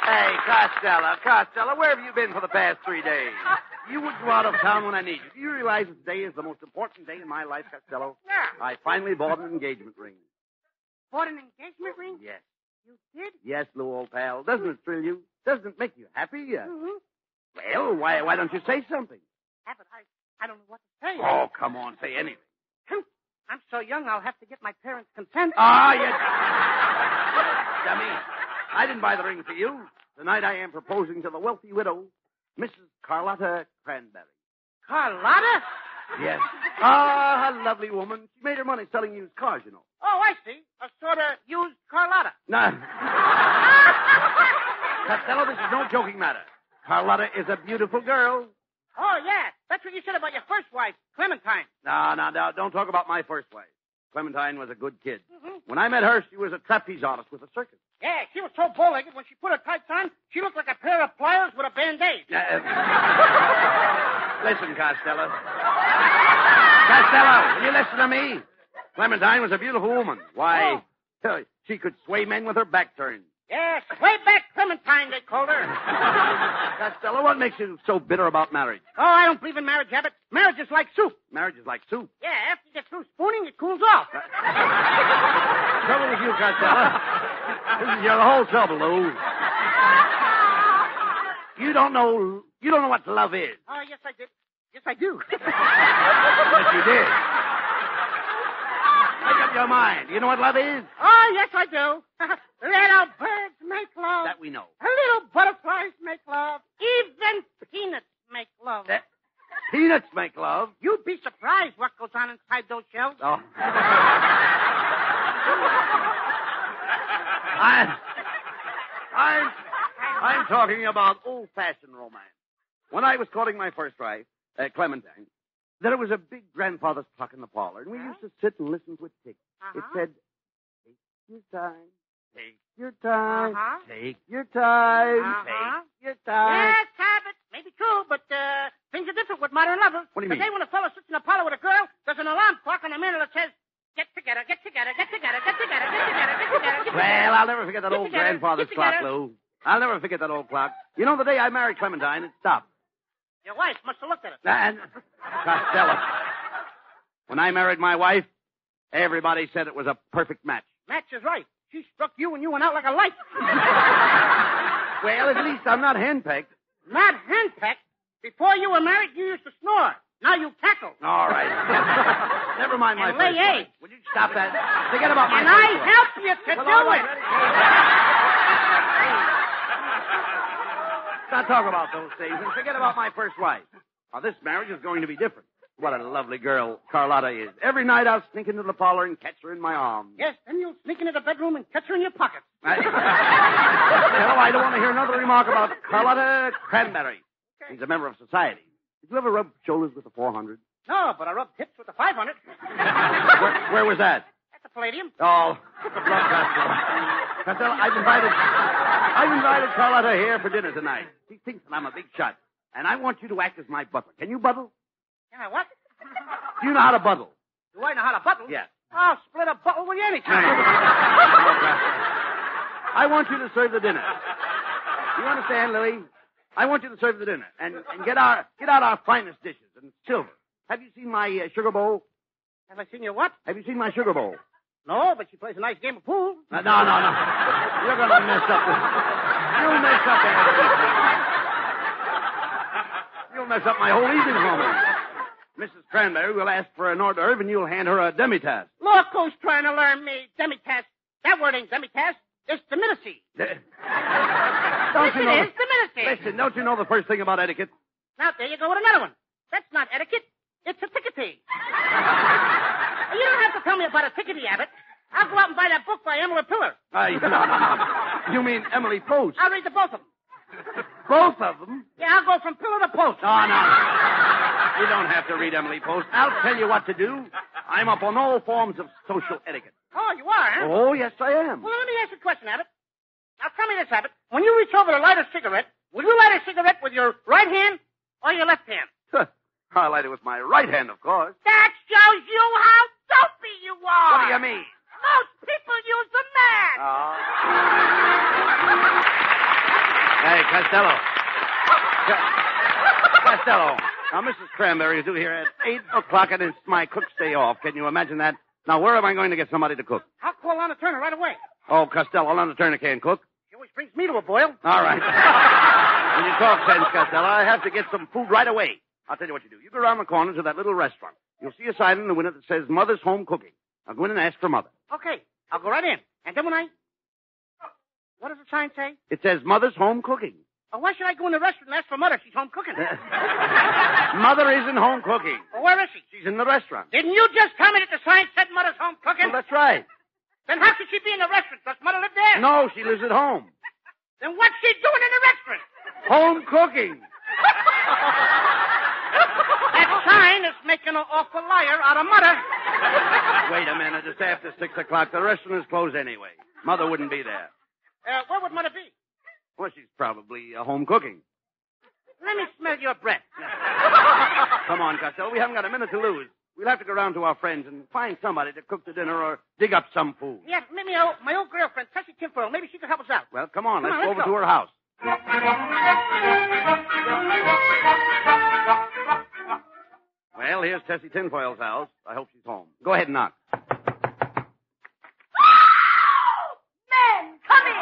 Hey, Costello, where have you been for the past 3 days? You would go out of town when I need you. Do you realize that today is the most important day in my life, Costello? Yeah. I finally bought an engagement ring. Bought an engagement ring? Yes. You did? Yes, Lou, old pal. Doesn't it thrill you? Doesn't it make you happy? Mm-hmm. Well, why don't you say something? Abbott, I don't know what to say. Oh, come on, say anything. I'm so young, I'll have to get my parents' consent. Ah, yes. Dummy, I didn't buy the ring for you. Tonight I am proposing to the wealthy widow, Mrs. Carlotta Cranberry. Carlotta? Yes. Ah, a lovely woman. She made her money selling used cars, you know. Oh, I see. A sort of used Carlotta. No. Costello, this is no joking matter. Carlotta is a beautiful girl. Oh, yeah. That's what you said about your first wife, Clementine. No, don't talk about my first wife. Clementine was a good kid. Mm-hmm. When I met her, she was a trapeze artist with a circus. Yeah, she was so bow-legged, when she put her tights on, she looked like a pair of pliers with a Band-Aid. Listen, Costello. Costello, will you listen to me? Clementine was a beautiful woman. Why, she could sway men with her back turned. Yes, way back Clementine, they called her. Costello, what makes you so bitter about marriage? Oh, I don't believe in marriage, Abbott. Marriage is like soup. Marriage is like soup. Yeah, after you get through spooning, it cools off. Trouble with you, Costello. This is your whole trouble, Lou. You don't know what love is. Oh, yes, I did. Yes, I do. Yes, you did. Make up your mind. You know what love is? Oh, yes, I do. Little birds make love. That we know. Little butterflies make love. Even peanuts make love. Peanuts make love. You'd be surprised what goes on inside those shells. Oh. I'm talking about old-fashioned romance. When I was courting my first wife, Clementine, there was a big grandfather's clock in the parlor, and we used to sit and listen to it tick. It said, "Take your time, take your time, take your time, take your time." Yes, Abbott, maybe true, but things are different with modern lovers. What do you mean? Today, when a fellow sits in a parlor with a girl, there's an alarm clock on the mantel that says, "Get together, get together, get together, get together, get together, get together, get together." Well, I'll never forget that old together, grandfather's get clock, together. Lou. I'll never forget that old clock. You know, the day I married Clementine, it stopped. Your wife must have looked at it. And Costello, when I married my wife, everybody said it was a perfect match. Match is right. She struck you and you went out like a light. Well, at least I'm not henpecked. Not henpecked. Before you were married, you used to snore. Now you cackle. All right. Never mind my And lay first wife. eggs. Would you stop that? Forget about my And first I wife. help you to Well, do all it. right. Let's not talk about those things and forget about my first wife. Now, this marriage is going to be different. What a lovely girl Carlotta is. Every night I'll sneak into the parlor and catch her in my arms. Yes, then you'll sneak into the bedroom and catch her in your pocket. I don't want to hear another remark about Carlotta Cranberry. She's a member of society. Did you ever rub shoulders with the 400? No, but I rubbed hips with the 500. Where was that? At the Palladium. Oh, Costello, I've invited Carlotta here for dinner tonight. She thinks that I'm a big shot, and I want you to act as my butler. Can you buttle? Can I what? Do you know how to buttle? Do I know how to buttle? Yes. I'll split a buttle with you anytime. I want you to serve the dinner. You understand, Louie? I want you to serve the dinner and get out our finest dishes and silver. Have you seen my sugar bowl? Have I seen your what? Have you seen my sugar bowl? No, but she plays a nice game of pool. No. You're going to mess up You'll mess up You'll mess up my whole evening for me. Mrs. Cranberry will ask for an hors d'oeuvre, and you'll hand her a demi-tasse. Look who's trying to learn me. Demi-tasse. That word ain't demi-tasse. It's diminutive. Yes, it is diminutive. Listen, don't you know the first thing about etiquette? Now, there you go with another one. That's not etiquette. It's a tickety. You don't have to tell me about a tickety, Abbott. I'll go out and buy that book by Emily Pillar. No. You mean Emily Post? I'll read the both of them. Both of them? Yeah, I'll go from pillar to post. No. You don't have to read Emily Post. I'll tell you what to do. I'm up on all forms of social etiquette. Oh, you are, huh? Oh, yes, I am. Well, let me ask you a question, Abbott. Now, tell me this, Abbott. When you reach over to light a cigarette, will you light a cigarette with your right hand or your left hand? I'll light it with my right hand, of course. That shows you how dopey you are. What do you mean? Most people use the match. Oh. Costello. Costello. Now, Mrs. Cranberry is due here at 8 o'clock, and it's my cook's day off. Can you imagine that? Now, where am I going to get somebody to cook? I'll call Lana Turner right away. Oh, Costello, Lana Turner can't cook. She always brings me to a boil. All right. When you talk sense, Costello, I have to get some food right away. I'll tell you what you do. You go around the corner to that little restaurant. You'll see a sign in the window that says Mother's Home Cooking. Now, go in and ask for Mother. Okay. I'll go right in. And then when I... What does the sign say? It says Mother's Home Cooking. Oh, why should I go in the restaurant and ask for Mother? She's home cooking. Mother isn't home cooking. Well, where is she? She's in the restaurant. Didn't you just tell me that the sign said Mother's home cooking? Well, that's right. Then how could she be in the restaurant? Does Mother live there? No, she lives at home. Then what's she doing in the restaurant? Home cooking. That sign is making an awful liar out of Mother. Wait a minute. It's after 6 o'clock. The restaurant is closed anyway. Mother wouldn't be there. Where would Mother be? Well, she's probably home cooking. Let me smell your breath. Come on, Costello. We haven't got a minute to lose. We'll have to go round to our friends and find somebody to cook the dinner or dig up some food. Yes, maybe my old girlfriend, Tessie Tinfoil. Maybe she could help us out. Well, come on. Come Let's on, go let's over go. to her house. Well, here's Tessie Tinfoil's house. I hope she's home. Go ahead and knock. Men, come in.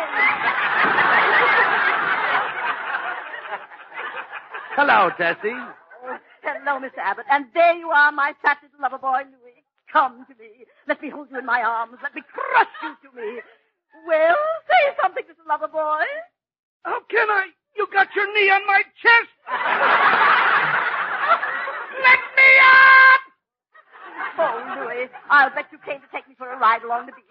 Hello, Tessie. Oh, hello, Mr. Abbott. And there you are, my fat little lover boy, Louis. Come to me. Let me hold you in my arms. Let me crush you to me. Well, say something, Mr. Lover boy. How can I? You got your knee on my chest. Let me up! Oh, Louis, I'll bet you came to take me for a ride along the beach.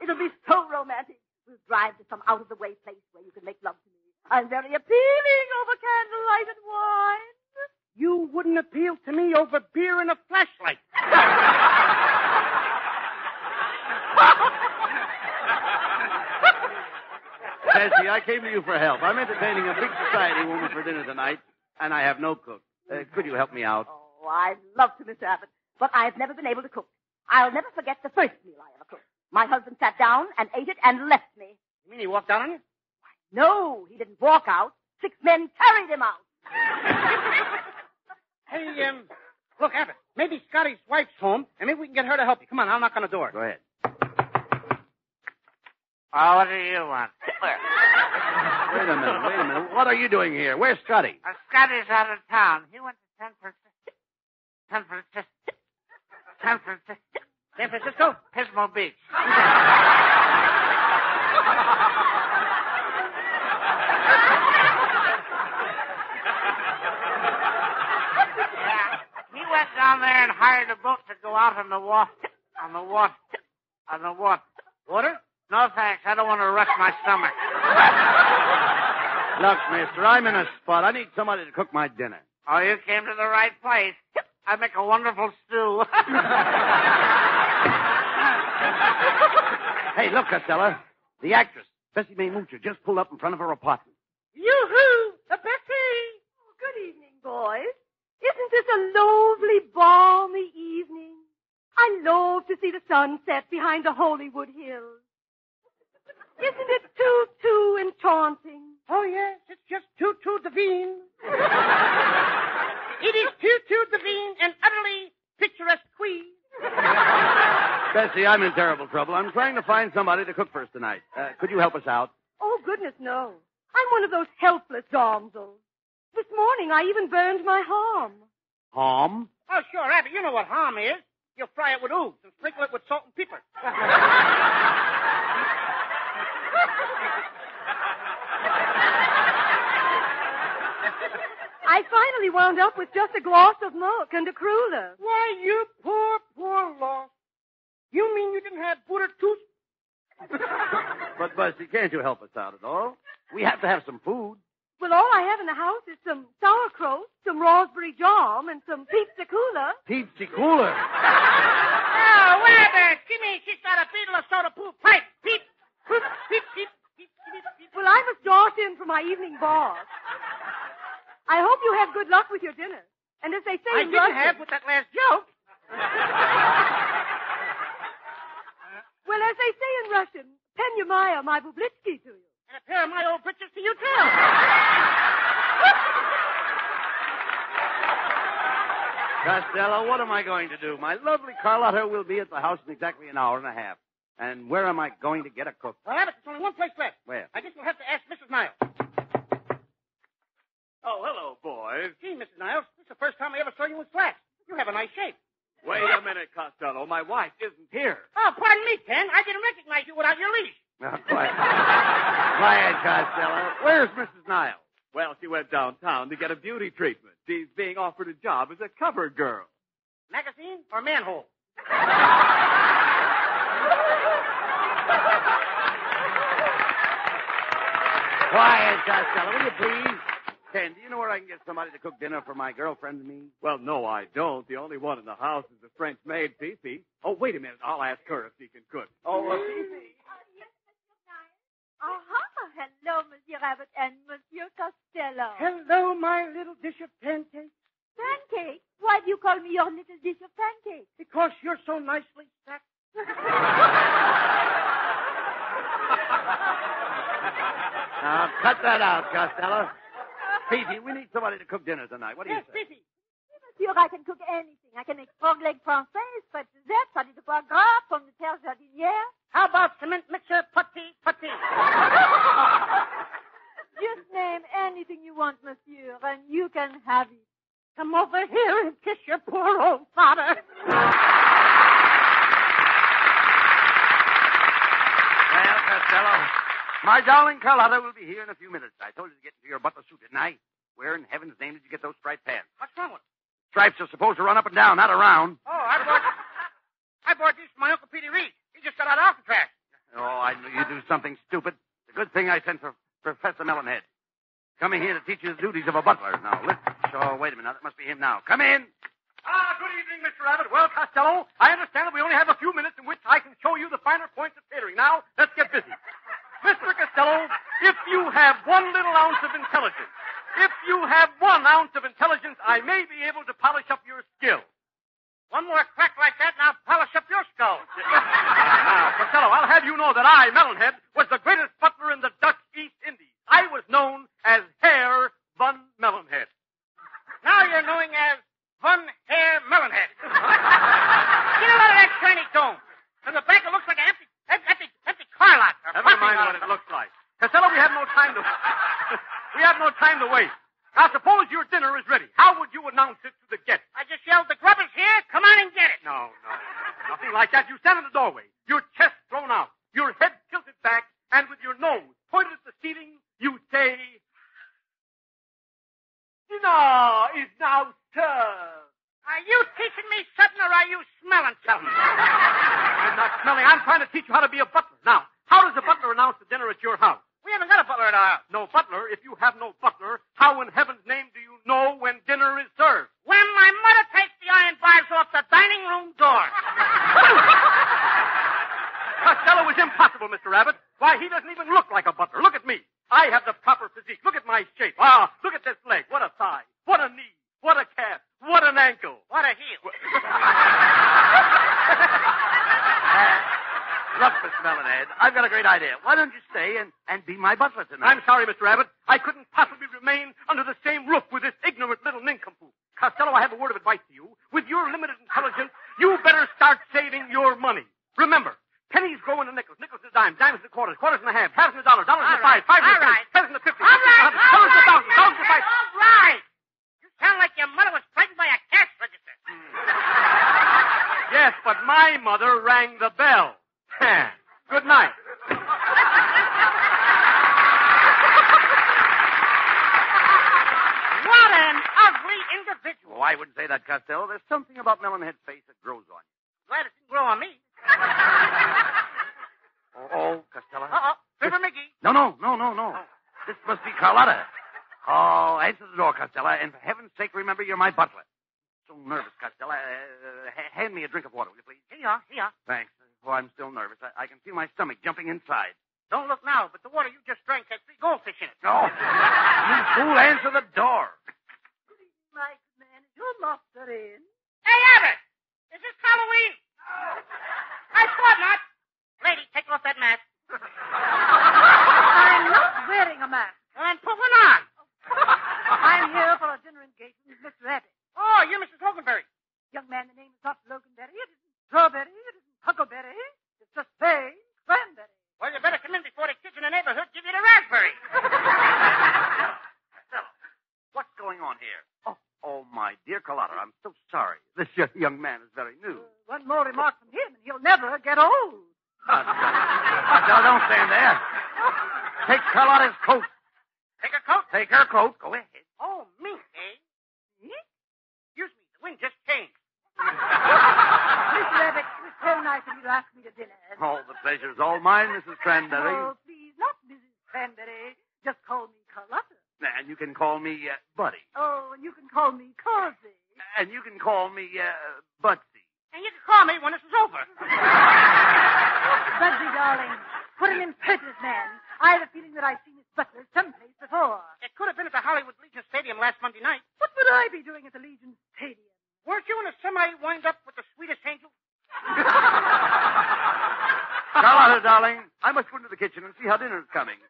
It'll be so romantic. We'll drive to some out-of-the-way place where you can make love to me. I'm very appealing over candlelight and wine. You wouldn't appeal to me over beer and a flashlight. Tessie, I came to you for help. I'm entertaining a big society woman for dinner tonight, and I have no cook. Could you help me out? Oh, I'd love to, Mr. Abbott, but I've never been able to cook. I'll never forget the first meal I ever cooked. My husband sat down and ate it and left me. You mean he walked out on you? No, he didn't walk out. 6 men carried him out. Hey, look, Abbott, maybe Scotty's wife's home, and maybe we can get her to help you. Come on, I'll knock on the door. Go ahead. Oh, what do you want? Wait a minute. What are you doing here? Where's Scotty? Scotty's out of town. He went to San Francisco. San Francisco? Pismo Beach. Yeah, he went down there and hired a boat to go out on the water. Water? No, thanks. I don't want to rush my stomach. Look, mister, I'm in a spot. I need somebody to cook my dinner. Oh, you came to the right place. I make a wonderful stew. Hey, look, Costello. The actress, Bessie Mae Moocher, just pulled up in front of her apartment. Yoo-hoo! Bessie! Oh, good evening, boys. Isn't this a lovely, balmy evening? I love to see the sun set behind the Hollywood Hills. Isn't it too enchanting? Oh, yes, it's just too divine. It is too divine and utterly picturesque queen. Bessie, I'm in terrible trouble. I'm trying to find somebody to cook for us tonight. Could you help us out? Oh, goodness, no. I'm one of those helpless damsels. This morning, I even burned my harm. Harm? Oh, sure, Abbott, you know what harm is. You fry it with ooze and sprinkle it with salt and pepper. I finally wound up with just a glass of milk and a cruller. Why, you poor lost. You mean you didn't have butter tooth? But, Bessie, can't you help us out at all? We have to have some food. Well, all I have in the house is some sauerkraut, some raspberry jam, and some pizza cooler. Pizza cooler. Oh, where there? Jimmy, she's got a beetle of soda pool pipe. Peep, poop, peep, peep, peep, peep, peep. Well, I must dart in for my evening bath. I hope you have good luck with your dinner. And as they say I in didn't Russian... have with that last joke. Well, as they say in Russian, Penyamaya, my Bublitsky to you. And a pair of my old britches to you, too. Costello, what am I going to do? My lovely Carlotta will be at the house in exactly an hour and a half. And where am I going to get a cook? Well, Abbott, there's only one place left. Where? I guess we'll have to ask Mrs. Niles. Oh, hello, boys. Gee, Mrs. Niles, this is the first time I ever saw you in slacks. You have a nice shape. Wait a minute, Costello. My wife isn't here. Oh, pardon me, Ken. I didn't recognize you without your leash. Now, quiet. Quiet, Costello. Where's Mrs. Niles? Well, she went downtown to get a beauty treatment. She's being offered a job as a cover girl. Magazine or manhole? Quiet, Costello, will you please? Ken, do you know where I can get somebody to cook dinner for my girlfriend and me? Well, no, I don't. The only one in the house is the French maid, Fifi. Oh, wait a minute. I'll ask her if she can cook. Oh, Fifi. Yes, Monsieur Niles. Hello, Monsieur Abbott and Monsieur Costello. Hello, my little dish of pancakes. Pancake? Why do you call me your little dish of pancakes? Because you're so nicely stacked. Now, cut that out, Costello. Fifi, we need somebody to cook dinner tonight. What do you Yes, say? Fifi. Monsieur, I can cook anything. I can make frog leg français, pâte de zette, pâte de foie gras, pomme de terre jardinière. How about cement mixer, putty? Just name anything you want, Monsieur, and you can have it. Come over here and kiss your poor old father. Well, Costello, my darling Carlotta will be here in a few minutes. I told you to get into your butler suit, didn't I? Where in heaven's name did you get those striped pants? What's wrong with it? Stripes are supposed to run up and down, not around. Oh, I bought these from my Uncle Petey Reed. He just got out of the trash. Oh, I knew you'd do something stupid. It's a good thing I sent for Professor Melonhead. Coming here to teach you the duties of a butler. Now, listen. Oh, wait a minute. That must be him now. Come in. Good evening, Mr. Abbott. Well, Costello, I understand that we only have a few minutes in which I can show you the finer points of catering. Now, let's get busy. Mr. Costello, if you have 1 little ounce of intelligence, I may be able to polish up your skill. One more crack like that, and I'll polish up your skull. Now, Costello, I'll have you know that I, Melonhead, was the greatest butler in the Dutch East Indies. I was known as Herr von Melonhead. Now you're knowing as Von Herr Melonhead. Get a load of that shiny dome. From the back, it looks like an empty car lot. Never mind what it looks like. Costello, we have no time to waste. Now, suppose your dinner is ready. How would you announce it to the guests? I just yelled, the grub is here. Come on and get it. No. Nothing like that. You stand in the doorway, your chest thrown out, your head tilted back, and with your nose pointed at the ceiling, you say, "Dinner is now served." Are you teaching me something, or are you smelling something? I'm not smelling. I'm trying to teach you how to be a butler. Now, how does a butler announce the dinner at your house? We haven't got a butler at our house. No butler? If you have no butler, how in heaven's name do you know when dinner is served? When my mother takes the iron bars off the dining room door. Costello is impossible, Mr. Abbott. Why, he doesn't even look like a butler. Look at me. I have the proper physique. Look at my shape. Ah, look at this leg. What a thigh. What a knee. What a calf. What an ankle. What a heel. Look, Mr. Melonhead, I've got a great idea. Why don't you stay and be my butler tonight? I'm sorry, Mr. Abbott. I couldn't possibly remain under the same roof with this ignorant little nincompoop. Costello, I have a word of advice to you. With your limited intelligence, you better start saving your money. Remember, pennies grow into nickels, nickels into dimes, dimes into quarters, quarters into halves, halves into dollars, dollars into five, fives into tens, tens into 50, All right. dollars into thousands, thousands into five. All right. You sound like your mother was frightened by a cash register. Yes, but my mother rang the bell. Good night. What an ugly individual. Oh, I wouldn't say that, Costello. There's something about Melonhead's face that grows on you. Glad it didn't grow on me. Oh, Costello. Uh-oh. Fibber McGee. No. This must be Carlotta. Oh, answer the door, Costello, and for heaven's sake, remember you're my butler. So nervous, Costello. Hand me a drink of water, will you please? Here you are. Thanks. Oh, I'm still nervous. I can feel my stomach jumping inside. Don't look now, but the water you just drank had 3 goldfish in it. Oh, you fool, answer the door. My man, is your lobster in? Hey, Abbott! Is this Halloween? I thought not. Lady, take off that mask. I'm not wearing a mask. Well, then put one on. I'm here for a dinner engagement with Mr. Abbott. Oh, you're Mrs. Loganberry. Young man, the name is not Loganberry. It isn't Strawberry. It isn't Huckleberry. It's just plain Cranberry. Well, you better come in before the kids in the neighborhood give you the raspberry. Costello, what's going on here? Oh, my dear Carlotta, I'm so sorry. This young man is very new. One more remark from him, and he'll never get old. Costello, don't stand there. Take Carlotta's coat. Take a coat? Take her coat. Go ahead. Oh, me, eh? Me? Excuse me, the wind just changed. Mr. Abbott, it was so nice of you to ask me to dinner. Oh, the pleasure's all mine, Mrs. Cranberry. Oh, please, not Mrs. Cranberry. Just call me Carlotta. And you can call me Buddy. Oh, and you can call me Causey. And you can call me Butsy. And you can call me when this is over. Bugsy, darling, what an impertinent man. I have a feeling that I've seen this butler someplace before. It could have been at the Hollywood Legion Stadium last Monday night. What would I be doing at the Legion Stadium? Weren't you in a semi wind up with the sweetest angel? Carlotta, darling, I must go into the kitchen and see how dinner's coming.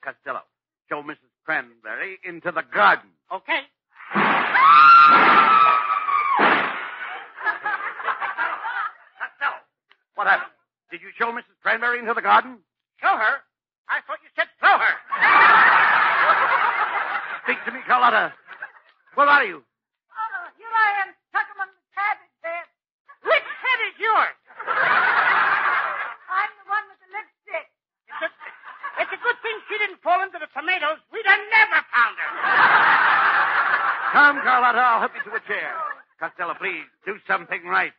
Costello, show Mrs. Cranberry into the garden. Okay. Costello, what happened? Did you show Mrs. Cranberry into the garden? Show her? I thought you said throw her. Speak to me, Carlotta. Where are you? Oh, here I am, stuck among the cabbage bed. Which head is yours? I'm the one with the lipstick. It's a good thing she didn't fall into the tomatoes. We'd have never found her. Come, Carlotta, I'll help you to a chair. Costello, please, do something right.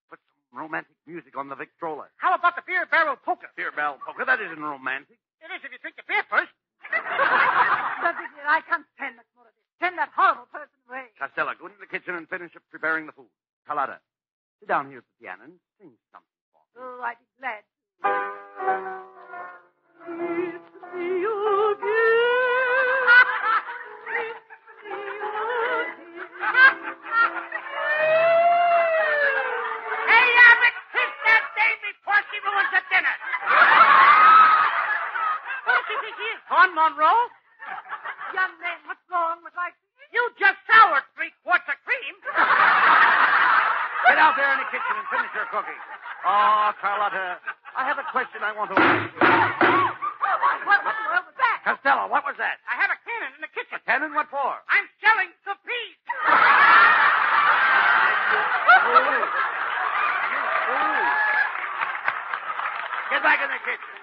Put some romantic music on the Victrola. How about the beer barrel polka? Beer barrel polka, that isn't romantic. It is if you drink the beer first. Bugsy, dear, I can't stand much more of this. Send that horrible person away. Costello, go into the kitchen and finish up preparing the food. Carlotta, sit down here at the piano and sing something for me. Oh, I'd be glad to. It's the old Hey, Abbott, kiss that dame before she ruins the dinner. What does she think she is, Vaughn Monroe? Young man, what's wrong with my singing? You just soured 3 quarts of cream. Get out there in the kitchen and finish your cooking. Oh, Carlotta, I have a question I want to ask you. What in the world was that? Costello, what was that? I have a cannon in the kitchen. A cannon? What for? I'm selling the peas. Get back in the kitchen.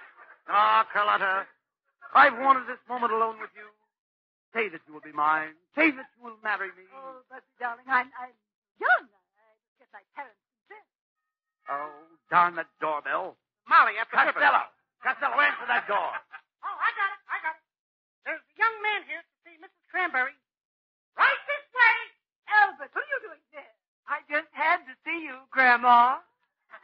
Oh, Carlotta, I've wanted this moment alone with you. Say that you will be mine. Say that you will marry me. Oh, Bugsy, darling, I'm young. I guess my parents consent. Oh, darn that doorbell. Molly, after supper. Costello, answer that door. Oh, I got it. There's a young man here to see Mrs. Cranberry. Right this way. Albert, what are you doing there? I just had to see you, Grandma.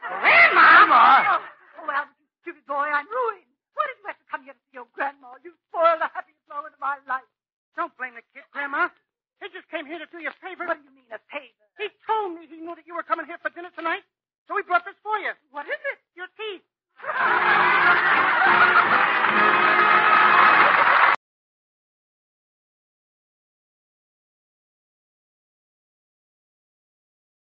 Grandma? Oh, Albert, you stupid boy, I'm ruined. Why did you have to come here to see your grandma? You spoiled the happiest moment of my life. Don't blame the kid, Grandma. He just came here to do you a favor. What do you mean, a favor? He told me he knew that you were coming here for dinner tonight, so he brought this for you. What is